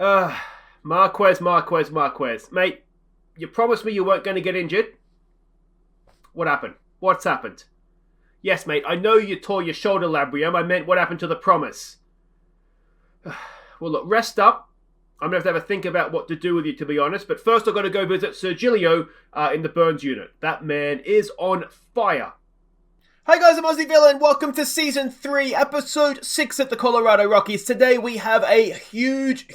Uh, Marquez. Mate, you promised me you weren't going to get injured. What happened? What's happened? Yes, mate, I know you tore your shoulder labrium. I meant what happened to the promise. Well, look, rest up. I'm going to have a think about what to do with you, to be honest. But first, I've got to go visit Sir Gilio in the Burns unit. That man is on fire. Hi guys, I'm Aussie Villain. Welcome to Season 3, Episode 6 at the Colorado Rockies. Today we have a huge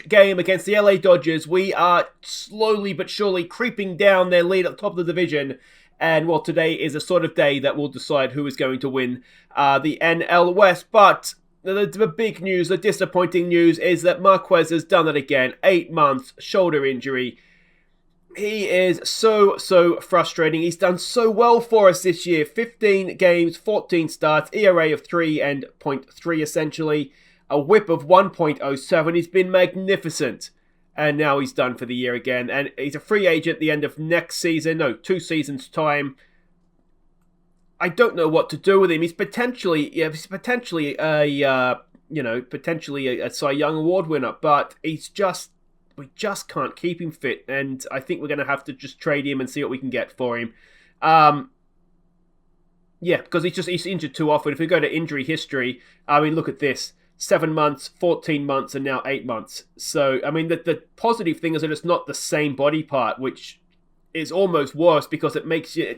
game against the LA Dodgers. We are slowly but surely creeping down their lead at the top of the division. And, well, today is a sort of day that will decide who is going to win the NL West. But the big news, the disappointing news, is that Marquez has done it again. 8 months, shoulder injury. He is so frustrating. He's done so well for us this year. 15 games, 14 starts, ERA of 3 and .3 essentially. A whip of 1.07. He's been magnificent. And now he's done for the year again. And he's a free agent at the end of next season. No, 2 seasons' time. I don't know what to do with him. He's potentially a Cy Young Award winner. But we just can't keep him fit. And I think we're going to have to just trade him and see what we can get for him. Because he's injured too often. If we go to injury history, I mean, look at this. 7 months, 14 months, and now 8 months. So, I mean, the positive thing is that it's not the same body part, which is almost worse because it makes you,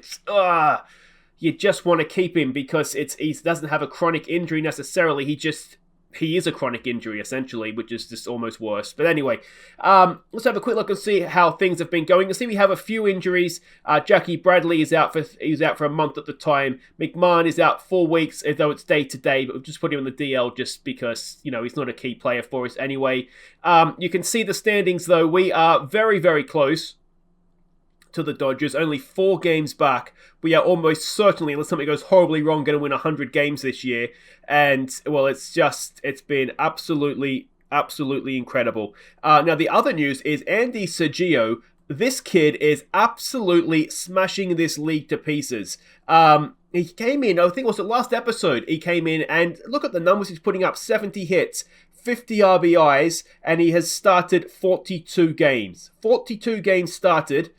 you just want to keep him because he doesn't have a chronic injury necessarily. He is a chronic injury, essentially, which is just almost worse. But anyway, let's have a quick look and see how things have been going. You see we have a few injuries. Jackie Bradley is out for a month at the time. McMahon is out 4 weeks, though it's day-to-day, but we've just put him on the DL just because, he's not a key player for us anyway. You can see the standings, though. We are very close to the Dodgers, only 4 games back. We are almost certainly, unless something goes horribly wrong, going to win 100 games this year. And, well, it's been absolutely incredible. Now, the other news is Andy Sergio. This kid is absolutely smashing this league to pieces. He came in, I think it was the last episode, he came in and look at the numbers he's putting up, 70 hits. 50 RBIs, and he has started 42 games. 42 games started.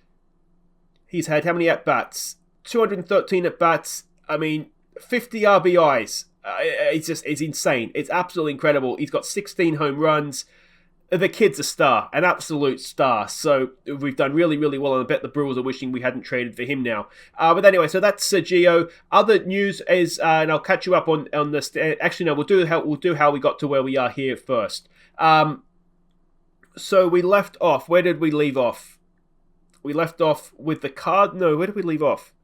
He's had how many at-bats? 213 at-bats. I mean, 50 RBIs. It's insane. It's absolutely incredible. He's got 16 home runs. The kid's a star, an absolute star. So we've done really well, and I bet the Brewers are wishing we hadn't traded for him now. But anyway, so that's Sergio. Other news is, and I'll catch you up on this. Actually, no, we'll do how we got to where we are here first. So we left off. Where did we leave off? We left off with the Card. No, where did we leave off?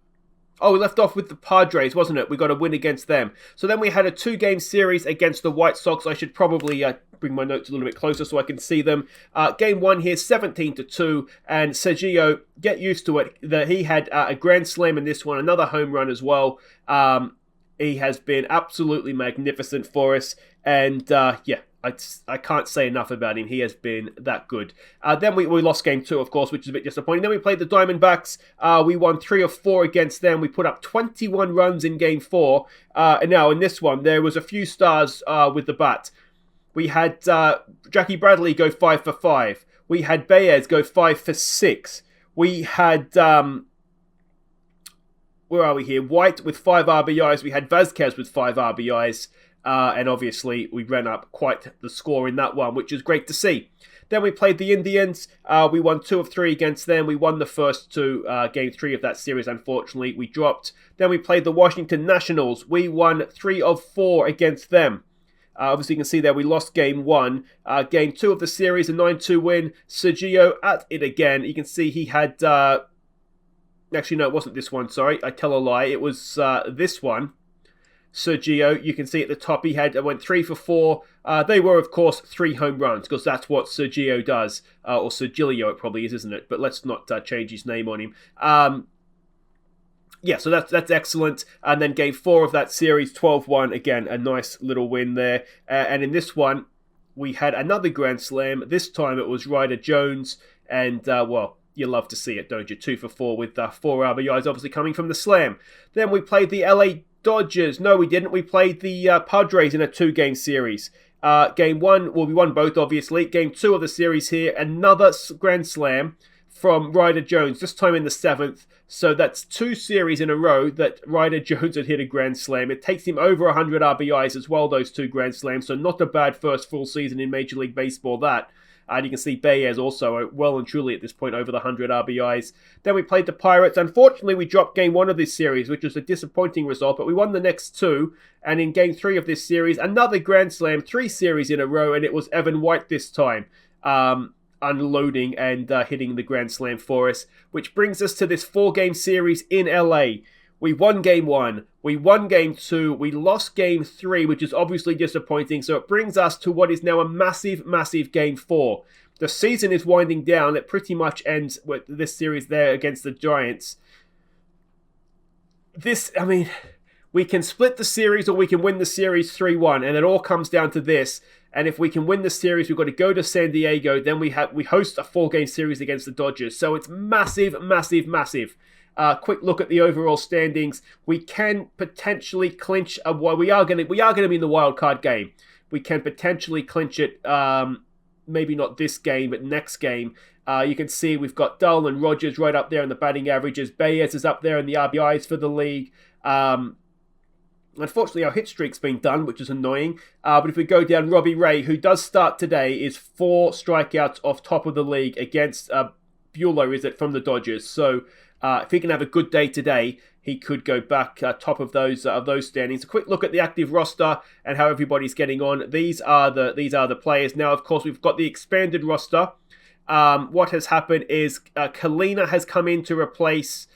Oh, we left off with the Padres, wasn't it? We got a win against them. So then we had a 2-game series against the White Sox. I should probably bring my notes a little bit closer so I can see them. Game 1 here, 17-2. And Sergio, get used to it. He had a grand slam in this one, another home run as well. He has been absolutely magnificent for us. And I can't say enough about him. He has been that good. Then we lost game 2, of course, which is a bit disappointing. Then we played the Diamondbacks. We won 3 of 4 against them. We put up 21 runs in game 4. And now in this one, there was a few stars with the bat. We had Jackie Bradley go 5 for 5. We had Baez go 5 for 6. We had... where are we here? White with 5 RBIs. We had Vasquez with 5 RBIs. And obviously, we ran up quite the score in that one, which is great to see. Then we played the Indians. We won 2 of 3 against them. We won the first 2, game 3 of that series, unfortunately. We dropped. Then we played the Washington Nationals. We won 3 of 4 against them. Obviously, you can see there we lost game 1. Game 2 of the series, a 9-2 win. Sergio at it again. You can see he had... Actually, no, it wasn't this one, sorry. I tell a lie. It was this one. Sergio, you can see at the top he went 3 for 4. They were, of course, 3 home runs because that's what Sergio does. Or Sergilio it probably is, isn't it? But let's not change his name on him. So that's excellent. And then game 4 of that series, 12-1. Again, a nice little win there. And in this one, we had another grand slam. This time it was Ryder Jones. And, you love to see it, don't you? 2 for 4 with 4 RBIs obviously coming from the slam. Then we played the LA Dodgers. No, we didn't. We played the Padres in a 2-game series. Game 1, well, we won both, obviously. Game 2 of the series here, another Grand Slam from Ryder Jones, this time in the 7th. So that's 2 series in a row that Ryder Jones had hit a Grand Slam. It takes him over 100 RBIs as well, those 2 Grand Slams. So not a bad first full season in Major League Baseball, that. And you can see Baez also well and truly at this point over the 100 RBIs. Then we played the Pirates. Unfortunately, we dropped Game 1 of this series, which was a disappointing result, but we won the next 2. And in Game 3 of this series, another Grand Slam, 3 series in a row, and it was Evan White this time, unloading and hitting the Grand Slam for us, which brings us to this 4-game series in LA. We won Game 1, we won Game 2, we lost Game 3, which is obviously disappointing, so it brings us to what is now a massive, massive Game 4. The season is winding down. It pretty much ends with this series there against the Giants. We can split the series or we can win the series 3-1, and it all comes down to this. And if we can win the series, we've got to go to San Diego. Then we host a 4-game series against the Dodgers. So it's massive, massive, massive. Quick look at the overall standings. We can potentially clinch. We are going to be in the wild card game. We can potentially clinch it. Maybe not this game, but next game. You can see we've got Dull and Rogers right up there in the batting averages. Baez is up there in the RBIs for the league. Unfortunately, our hit streak's been done, which is annoying. But if we go down, Robbie Ray, who does start today, is 4 strikeouts off top of the league against Bueller, is it, from the Dodgers. So if he can have a good day today, he could go back top of those standings. A quick look at the active roster and how everybody's getting on. These are the players. Now, of course, we've got the expanded roster. What has happened is Kalina has come in to replace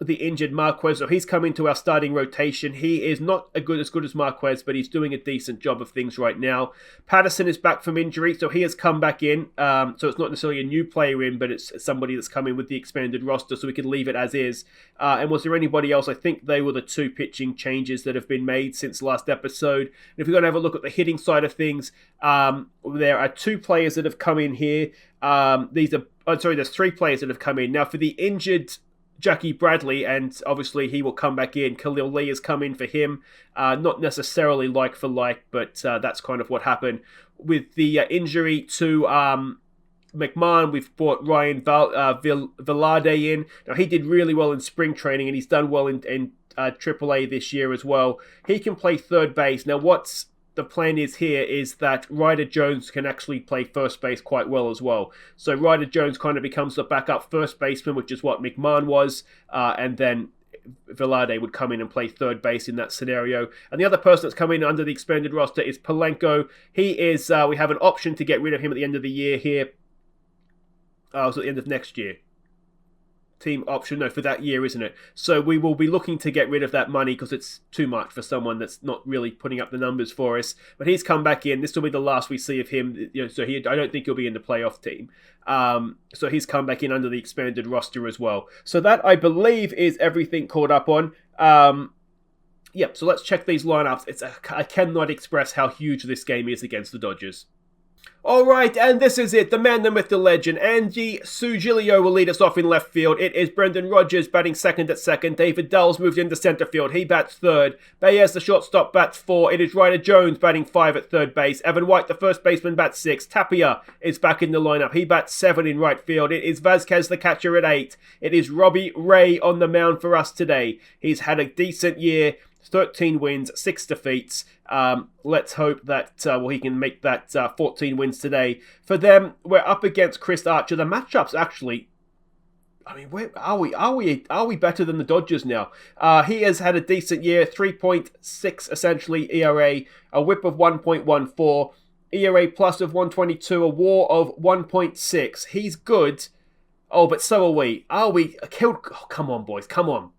the injured Marquez, so he's come into our starting rotation. He is not as good as Marquez, but he's doing a decent job of things right now. Patterson is back from injury, so he has come back in. So it's not necessarily a new player in, but it's somebody that's come in with the expanded roster, so we can leave it as is. And was there anybody else? I think they were the 2 pitching changes that have been made since last episode. And if we're going to have a look at the hitting side of things, there are 2 players that have come in here. There's 3 players that have come in. Now, for the injured Jackie Bradley, and obviously he will come back in. Khalil Lee has come in for him. Not necessarily like for like, but that's kind of what happened. With the injury to McMahon, we've brought Ryan Velarde in. Now, he did really well in spring training, and he's done well in AAA this year as well. He can play third base. Now, what's the plan is here is that Ryder Jones can actually play first base quite well as well. So Ryder Jones kind of becomes the backup first baseman, which is what McMahon was, and then Velarde would come in and play third base in that scenario. And the other person that's come in under the expanded roster is Polanco. He is, we have an option to get rid of him at the end of the year here. So at the end of next year. Team option, no, for that year, isn't it? So we will be looking to get rid of that money because it's too much for someone that's not really putting up the numbers for us. But he's come back in. This will be the last we see of him. So I don't think he'll be in the playoff team. So he's come back in under the expanded roster as well. So that, I believe, is everything caught up on. So let's check these lineups. I cannot express how huge this game is against the Dodgers. Alright, and this is it. The man, the myth, the legend. Andy Sugilio will lead us off in left field. It is Brendan Rodgers batting second at second. David Dulles moved into center field. He bats third. Baez, the shortstop, bats 4. It is Ryder Jones batting 5 at third base. Evan White, the first baseman, bats 6. Tapia is back in the lineup. He bats 7 in right field. It is Vasquez, the catcher, at 8. It is Robbie Ray on the mound for us today. He's had a decent year. 13 wins, 6 defeats. Let's hope that he can make that 14 wins today. For them, we're up against Chris Archer. The matchups actually, where are we? Are we better than the Dodgers now? He has had a decent year, 3.6 essentially ERA, a WHIP of 1.14, ERA plus of 122, a WAR of 1.6. He's good. Oh, but so are we. Are we killed? Oh, come on, boys, come on.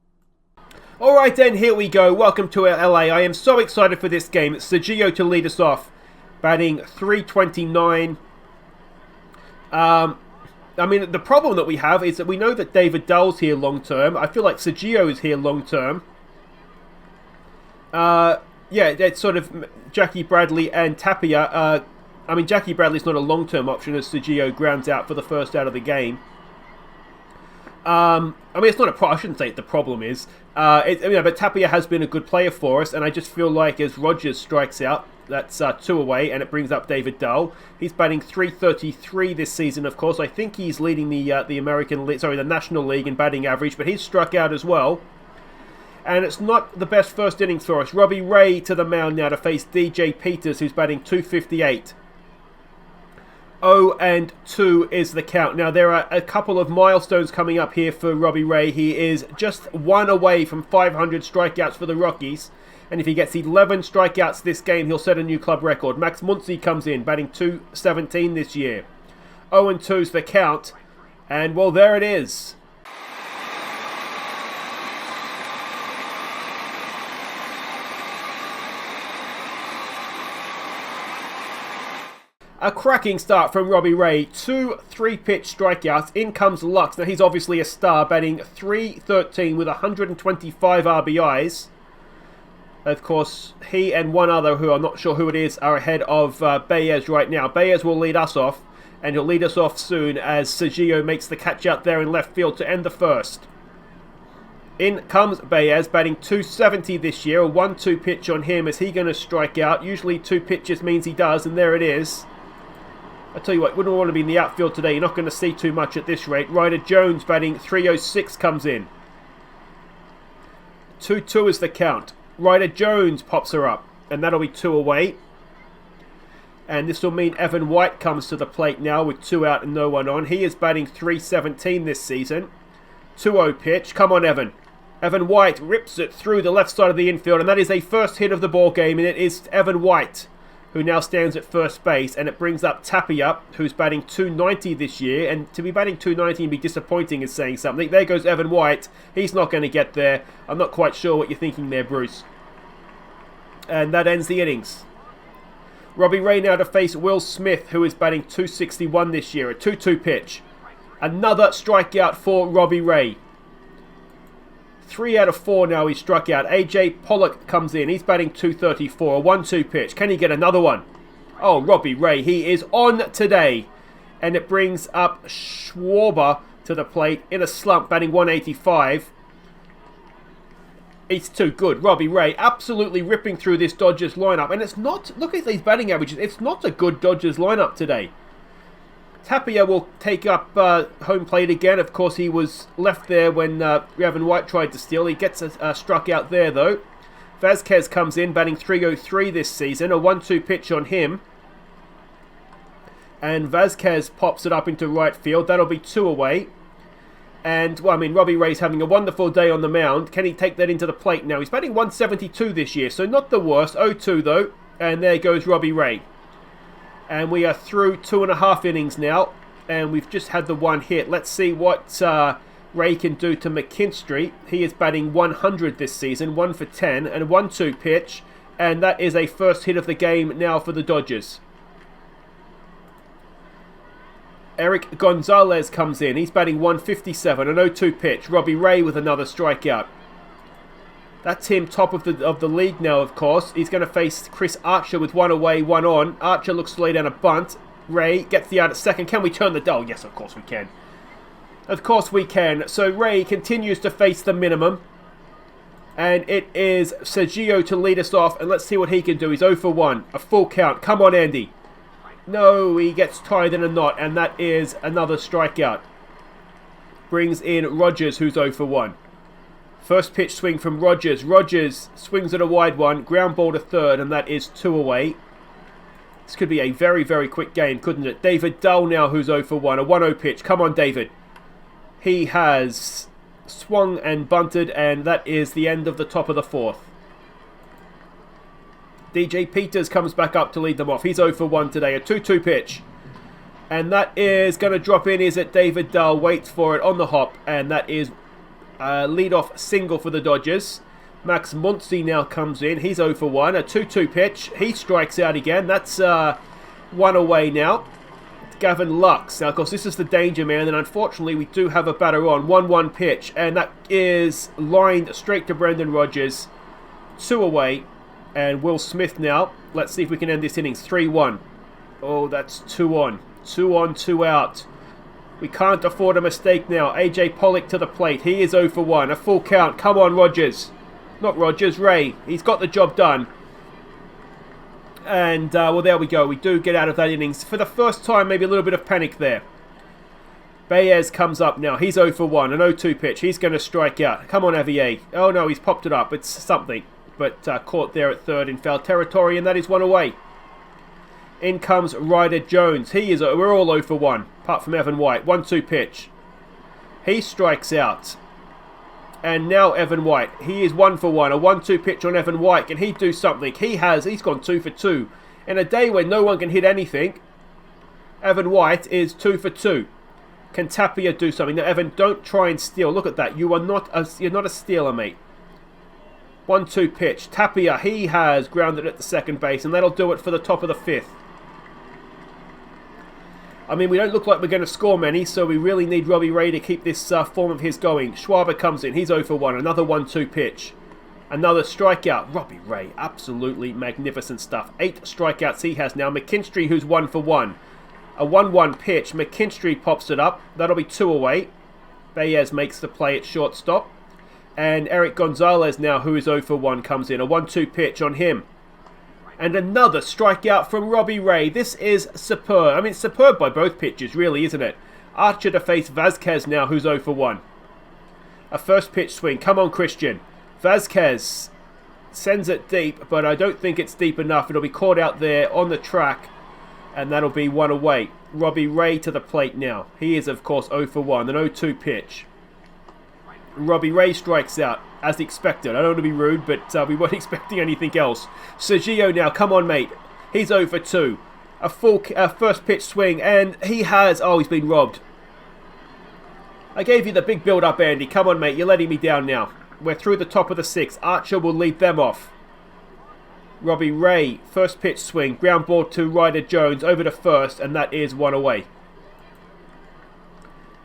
Alright then, here we go. Welcome to LA. I am so excited for this game. It's Sergio to lead us off. Batting 329. The problem that we have is that we know that David Dulles here long term. I feel like Sergio is here long term. It's sort of Jackie Bradley and Tapia. Jackie Bradley's not a long term option as Sergio grounds out for the first out of the game. I mean, it's not a problem. I shouldn't say the problem is. But Tapia has been a good player for us, and I just feel like as Rogers strikes out, that's 2 away, and it brings up David Dull. He's batting .333 this season, of course. I think he's leading the the National League in batting average, but he's struck out as well. And it's not the best first innings for us. Robbie Ray to the mound now to face DJ Peters, who's batting .258. 0-2 is the count. Now, there are a couple of milestones coming up here for Robbie Ray. He is just 1 away from 500 strikeouts for the Rockies. And if he gets 11 strikeouts this game, he'll set a new club record. Max Muncy comes in, batting .217 this year. 0-2 is the count. And, well, there it is. A cracking start from Robbie Ray. 2 3-pitch strikeouts. In comes Lux. Now, he's obviously a star, batting .313 with 125 RBIs. Of course, he and one other, who I'm not sure who it is, are ahead of Baez right now. Baez will lead us off, and he'll lead us off soon as Sergio makes the catch out there in left field to end the first. In comes Baez, batting .270 this year. A 1-2 pitch on him. Is he going to strike out? Usually 2 pitches means he does, and there it is. I tell you what, wouldn't want to be in the outfield today. You're not going to see too much at this rate. Ryder Jones batting .306 comes in. 2-2 is the count. Ryder Jones pops her up, and that'll be 2 away. And this will mean Evan White comes to the plate now with 2 out and no one on. He is batting .317 this season. 2-0 pitch. Come on, Evan. Evan White rips it through the left side of the infield, and that is a first hit of the ball game, and it is Evan White, who now stands at first base, and it brings up Tapia, who's batting .290 this year, and to be batting .290 and be disappointing is saying something. There goes Evan White. He's not going to get there. I'm not quite sure what you're thinking there, Bruce. And that ends the innings. Robbie Ray now to face Will Smith, who is batting .261 this year. A 2-2 pitch. Another strikeout for Robbie Ray. 3 out of 4 now he's struck out. AJ Pollock comes in. He's batting .234. A 1-2 pitch. Can he get another one? Oh, Robbie Ray. He is on today. And it brings up Schwarber to the plate in a slump, batting .185. It's too good. Robbie Ray absolutely ripping through this Dodgers lineup. And it's not... Look at these batting averages. It's not a good Dodgers lineup today. Tapia will take up home plate again. Of course, he was left there when Evan White tried to steal. He gets struck out there, though. Vazquez comes in, batting .303 this season. A 1-2 pitch on him. And Vazquez pops it up into right field. That'll be 2 away. And, well, I mean, Robbie Ray's having a wonderful day on the mound. Can he take that into the plate now? He's batting .172 this year, so not the worst. 0-2, though. And there goes Robbie Ray. And we are through 2.5 innings now. And we've just had the 1 hit. Let's see what Ray can do to McKinstry. He is batting .100 this season. 1 for 10. And a 1-2 pitch. And that is a first hit of the game now for the Dodgers. Eric Gonzalez comes in. He's batting .157. An 0-2 pitch. Robbie Ray with another strikeout. That's him top of the league now, of course. He's going to face Chris Archer with 1 away, 1 on. Archer looks to lay down a bunt. Ray gets the out at second. Can we turn the dial? Yes, of course we can. Of course we can. So Ray continues to face the minimum. And it is Sergio to lead us off. And let's see what he can do. He's 0 for 1. A full count. Come on, Andy. No, he gets tied in a knot. And that is another strikeout. Brings in Rogers, who's 0 for 1. First pitch swing from Rogers. Rogers swings at a wide one. Ground ball to third, and that is 2 away. This could be a very, very quick game, couldn't it? David Dull now, who's 0 for 1. A 1-0 pitch. Come on, David. He has swung and bunted, and that is the end of the top of the 4th. DJ Peters comes back up to lead them off. He's 0 for 1 today. A 2-2 pitch. And that is going to drop in. Is it David Dull? Waits for it on the hop, and that is... lead-off single for the Dodgers. Max Muncy now comes in. He's 0 for 1. A 2-2 pitch. He strikes out again. That's 1 away now. Gavin Lux. Now, of course, this is the danger man, and unfortunately, we do have a batter on. 1-1 pitch, and that is lined straight to Brendan Rodgers. 2 away, and Will Smith now. Let's see if we can end this innings. 3-1. Oh, that's 2 on. 2 on, 2 out. We can't afford a mistake now. AJ Pollock to the plate. He is 0 for 1. A full count. Come on, Rogers. Not Rogers, Ray. He's got the job done. And, well, there we go. We do get out of that innings. For the first time, maybe a little bit of panic there. Baez comes up now. He's 0 for 1. An 0-2 pitch. He's going to strike out. Come on, Javier. Oh, no, he's popped it up. It's something. But caught there at third in foul territory, and that is one away. In comes Ryder Jones. We're all 0 for 1, apart from Evan White. 1-2 pitch. He strikes out. And now Evan White. He is 1 for 1. A 1-2 pitch on Evan White. Can he do something? He's gone 2 for 2. In a day when no one can hit anything, Evan White is 2 for 2. Can Tapia do something? Now, Evan, don't try and steal. Look at that. You're not a stealer, mate. 1-2 pitch. Tapia, he has grounded at the second base, and that'll do it for the top of the fifth. I mean, we don't look like we're going to score many, so we really need Robbie Ray to keep this form of his going. Schwarber comes in. He's 0 for 1. Another 1-2 pitch. Another strikeout. Robbie Ray, absolutely magnificent stuff. 8 strikeouts he has now. McKinstry, who's 1 for 1. A 1-1 pitch. McKinstry pops it up. That'll be 2 away. Baez makes the play at shortstop. And Eric Gonzalez now, who is 0 for 1, comes in. A 1-2 pitch on him. And another strikeout from Robbie Ray. This is superb. I mean, it's superb by both pitches, really, isn't it? Archer to face Vasquez now, who's 0 for 1. A first pitch swing. Come on, Christian. Vasquez sends it deep, but I don't think it's deep enough. It'll be caught out there on the track, and that'll be 1 away. Robbie Ray to the plate now. He is, of course, 0 for 1. An 0-2 pitch. Robbie Ray strikes out, as expected. I don't want to be rude, but we weren't expecting anything else. Sergio now, come on, mate. He's 0 for 2. A full first pitch swing, and he's been robbed. I gave you the big build-up, Andy. Come on, mate. You're letting me down now. We're through the top of the 6th. Archer will lead them off. Robbie Ray, first pitch swing. Ground ball to Ryder Jones, over to first, and that is 1 away.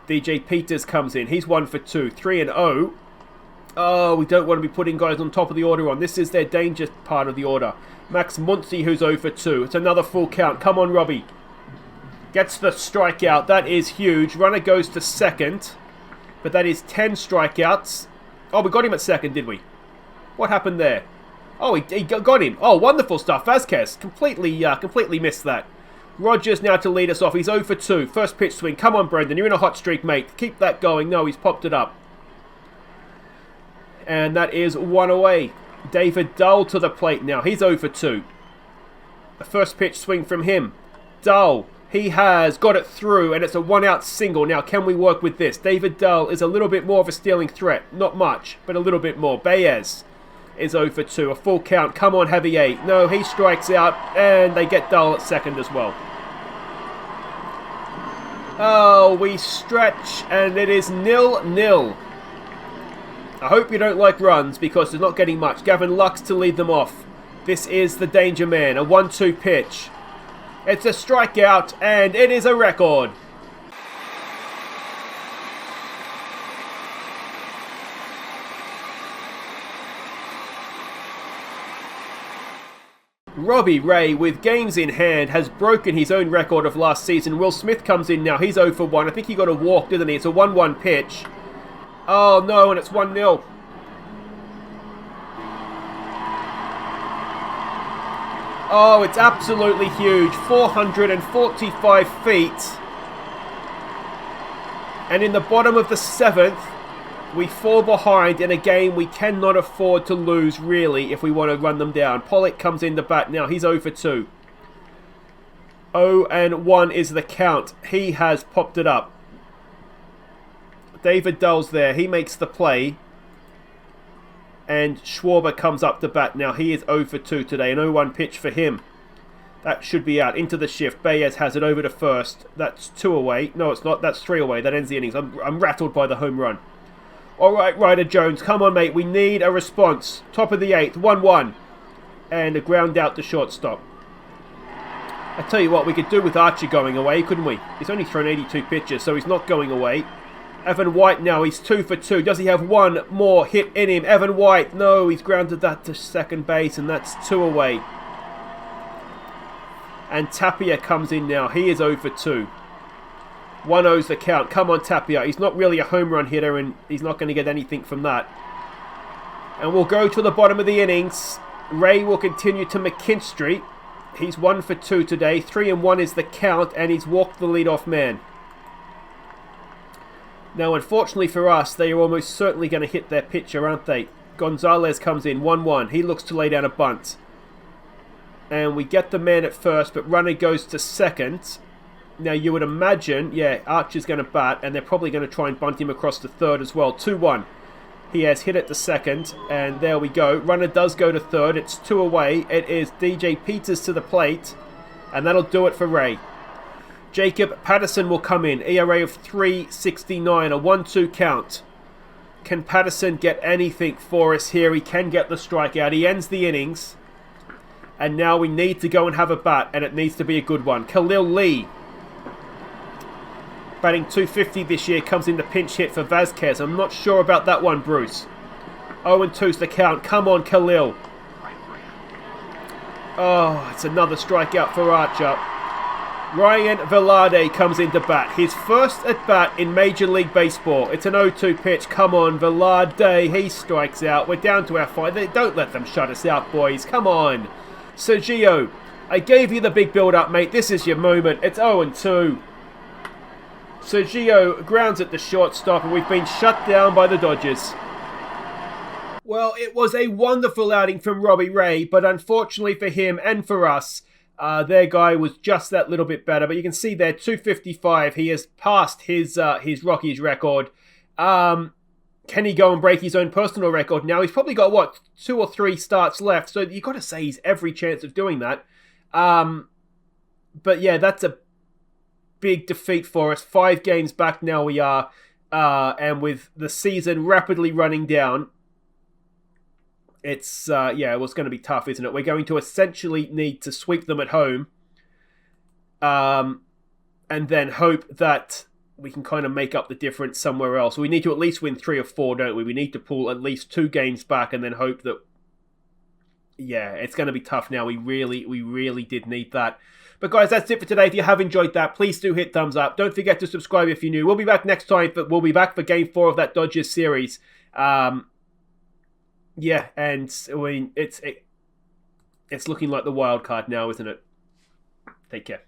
DJ Peters comes in. He's 1 for 2. 3-0. Oh, we don't want to be putting guys on top of the order on. This is their danger part of the order. Max Muncy, who's 0 for 2. It's another full count. Come on, Robbie. Gets the strikeout. That is huge. Runner goes to second. But that is 10 strikeouts. Oh, we got him at second, did we? What happened there? Oh, he got him. Oh, wonderful stuff. Vasquez completely missed that. Rogers now to lead us off. He's 0 for 2. First pitch swing. Come on, Brendan. You're in a hot streak, mate. Keep that going. No, he's popped it up. And that is 1 away. David Dull to the plate now. He's 0 for 2. The first pitch swing from him. Dull. He has got it through, and it's a 1-out single. Now, can we work with this? David Dull is a little bit more of a stealing threat. Not much, but a little bit more. Baez is 0 for 2. A full count. Come on, Javier. No, he strikes out, and they get Dull at second as well. Oh, we stretch, and it is 0-0. I hope you don't like runs, because they're not getting much. Gavin Lux to lead them off. This is the danger man. A 1-2 pitch. It's a strikeout, and it is a record. Robbie Ray, with games in hand, has broken his own record of last season. Will Smith comes in now. He's 0 for 1. I think he got a walk, didn't he? It's a 1-1 pitch. Oh, no, and it's 1-0. Oh, it's absolutely huge. 445 feet. And in the bottom of the 7th, we fall behind in a game we cannot afford to lose, really, if we want to run them down. Pollock comes in to bat now. He's 0 for 2. 0-1 is the count. He has popped it up. David Dull's there. He makes the play. And Schwarber comes up to bat now. He is 0 for 2 today. An 0-1 pitch for him. That should be out. Into the shift. Baez has it over to first. That's 2 away. No, it's not. That's 3 away. That ends the innings. I'm rattled by the home run. All right, Ryder Jones. Come on, mate. We need a response. Top of the 8th. 1-1. And a ground out to shortstop. I tell you what, we could do with Archie going away, couldn't we? He's only thrown 82 pitches, so he's not going away. Evan White now, he's 2 for 2. Does he have one more hit in him? Evan White, no, he's grounded that to second base, and that's 2 away. And Tapia comes in now. He is 0 for 2. 1-0's the count. Come on, Tapia. He's not really a home run hitter, and he's not going to get anything from that. And we'll go to the bottom of the innings. Ray will continue to McKinstry. He's 1 for 2 today. 3-1 is the count, and he's walked the leadoff man. Now, unfortunately for us, they are almost certainly going to hit their pitcher, aren't they? Gonzalez comes in, 1-1. He looks to lay down a bunt. And we get the man at first, but runner goes to second. Now, you would imagine, yeah, Archer's going to bat, and they're probably going to try and bunt him across to third as well. 2-1. He has hit it to second, and there we go. Runner does go to third. It's 2 away. It is DJ Peters to the plate, and that'll do it for Ray. Jacob Patterson will come in. ERA of 3.69, a 1-2 count. Can Patterson get anything for us here? He can get the strikeout. He ends the innings, and now we need to go and have a bat, and it needs to be a good one. Khalil Lee, batting .250 this year, comes in the pinch hit for Vasquez. I'm not sure about that one, Bruce. 0-2's the count. Come on, Khalil. Oh, it's another strikeout for Archer. Ryan Velarde comes into bat. His first at bat in Major League Baseball. It's an 0-2 pitch. Come on, Velarde. He strikes out. We're down to our 5. Don't let them shut us out, boys. Come on. Sergio, I gave you the big build-up, mate. This is your moment. It's 0-2. Sergio grounds at the shortstop, and we've been shut down by the Dodgers. Well, it was a wonderful outing from Robbie Ray, but unfortunately for him and for us, their guy was just that little bit better. But you can see there, 255. He has passed his Rockies record. Can he go and break his own personal record? Now, he's probably got, what, 2 or 3 starts left. So you've got to say he's every chance of doing that. But yeah, that's a big defeat for us. 5 games back now we are. And with the season rapidly running down, it's, it was going to be tough, isn't it? We're going to essentially need to sweep them at home. And then hope that we can kind of make up the difference somewhere else. We need to at least win 3 or 4, don't we? We need to pull at least 2 games back and then hope that, yeah, it's going to be tough now. We really did need that. But guys, that's it for today. If you have enjoyed that, please do hit thumbs up. Don't forget to subscribe if you're new. We'll be back next time, but we'll be back for Game 4 of that Dodgers series. Yeah, and I mean, it's looking like the wild card now, isn't it? Take care.